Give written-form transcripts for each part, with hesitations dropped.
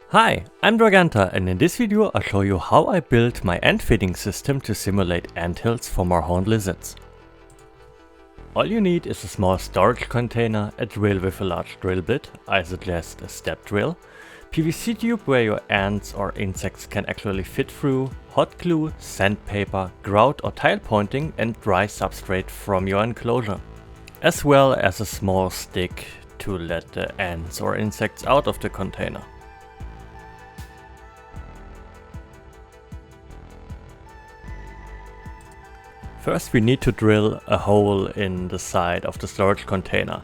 Hi, I'm Dragantha, and in this video I'll show you how I built my ant feeding system to simulate anthills for more horned lizards. All you need is a small storage container, a drill with a large drill bit, I suggest a step drill, PVC tube where your ants or insects can actually fit through, hot glue, sandpaper, grout or tile pointing, and dry substrate from your enclosure, as well as a small stick to let the ants or insects out of the container. First we need to drill a hole in the side of the storage container.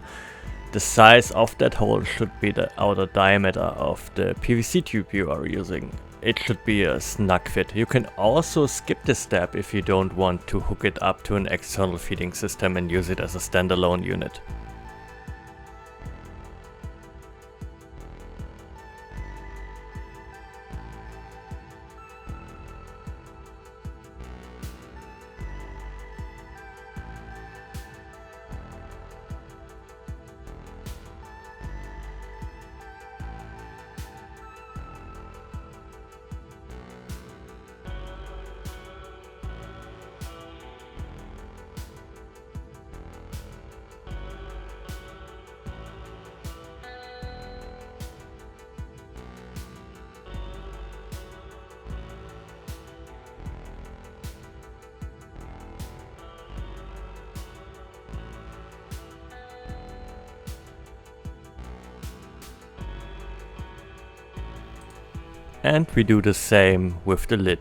The size of that hole should be the outer diameter of the PVC tube you are using. It should be a snug fit. You can also skip this step if you don't want to hook it up to an external feeding system and use it as a standalone unit. And we do the same with the lid.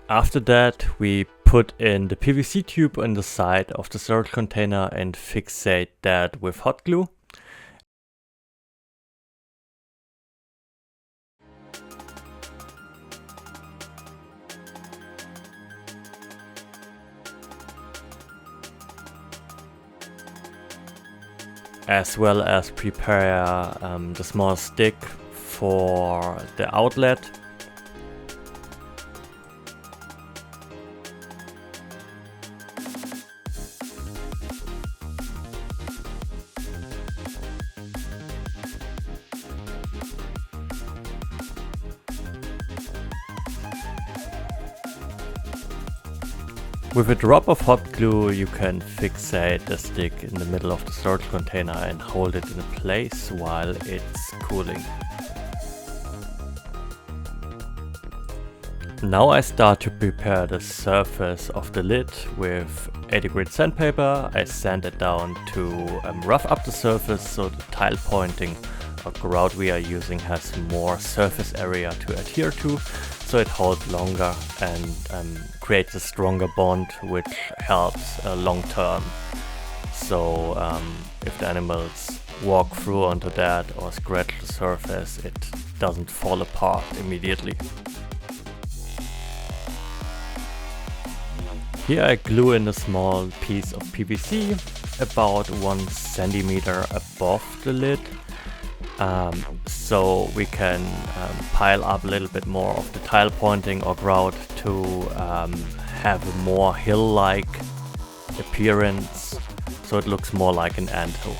After that we put in the PVC tube on the side of the storage container and fixate that with hot glue. As well as prepare the small stick for the outlet. With a drop of hot glue you can fixate the stick in the middle of the storage container and hold it in place while it's cooling. Now I start to prepare the surface of the lid with 80 grit sandpaper. I sand it down to rough up the surface so the tile pointing or grout we are using has more surface area to adhere to, so it holds longer and creates a stronger bond, which helps long term. So if the animals walk through onto that or scratch the surface, it doesn't fall apart immediately. Here I glue in a small piece of PVC about 1 centimeter above the lid, so we can pile up a little bit more of the tile pointing or grout to have a more hill-like appearance, so it looks more like an anthill.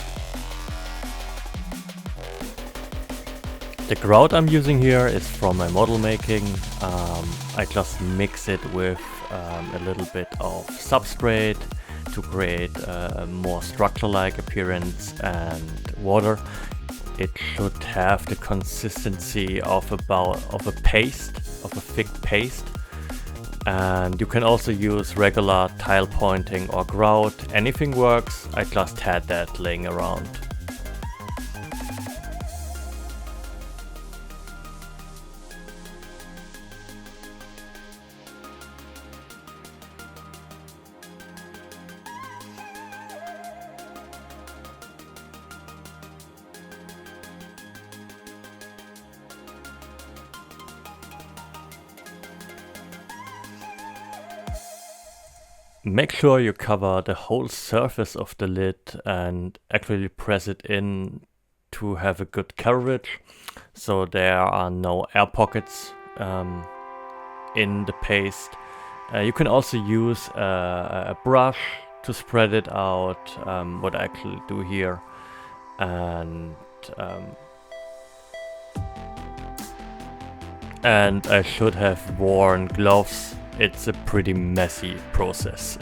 The grout I'm using here is from my model making. I just mix it with a little bit of substrate to create a more structure-like appearance and water. It should have the consistency of a paste, of a thick paste. And you can also use regular tile pointing or grout, anything works. I just had that laying around. Make sure you cover the whole surface of the lid and actually press it in to have a good coverage, so there are no air pockets in the paste. You can also use a brush to spread it out, what I actually do here. And I should have worn gloves. It's a pretty messy process.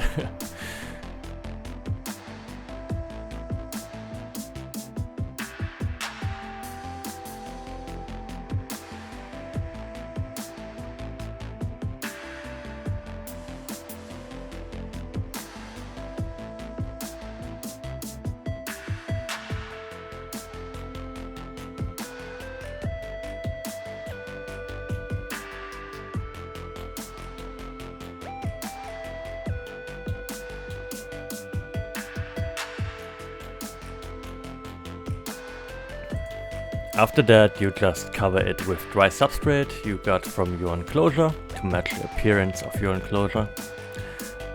After that, you just cover it with dry substrate you got from your enclosure to match the appearance of your enclosure,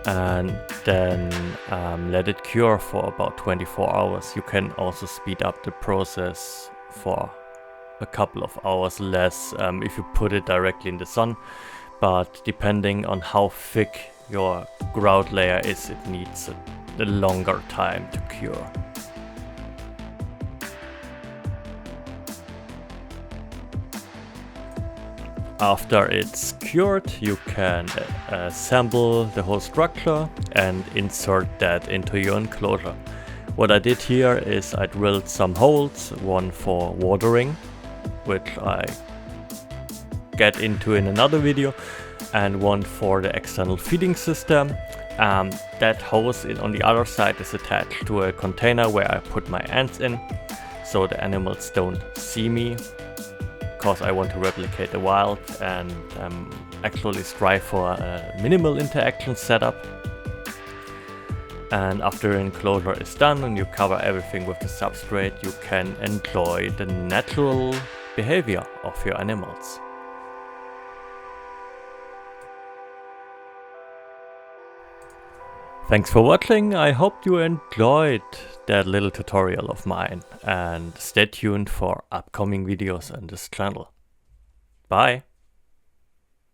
and then let it cure for about 24 hours. You can also speed up the process for a couple of hours less if you put it directly in the sun, but depending on how thick your grout layer is, it needs a longer time to cure. After it's cured, you can assemble the whole structure and insert that into your enclosure. What I did here is I drilled some holes, one for watering, which I get into in another video, and one for the external feeding system. That hose on the other side is attached to a container where I put my ants in, so the animals don't see me, because I want to replicate the wild and actually strive for a minimal interaction setup. And after your enclosure is done and you cover everything with the substrate, you can enjoy the natural behavior of your animals. Thanks for watching. I hope you enjoyed that little tutorial of mine, and stay tuned for upcoming videos on this channel. Bye!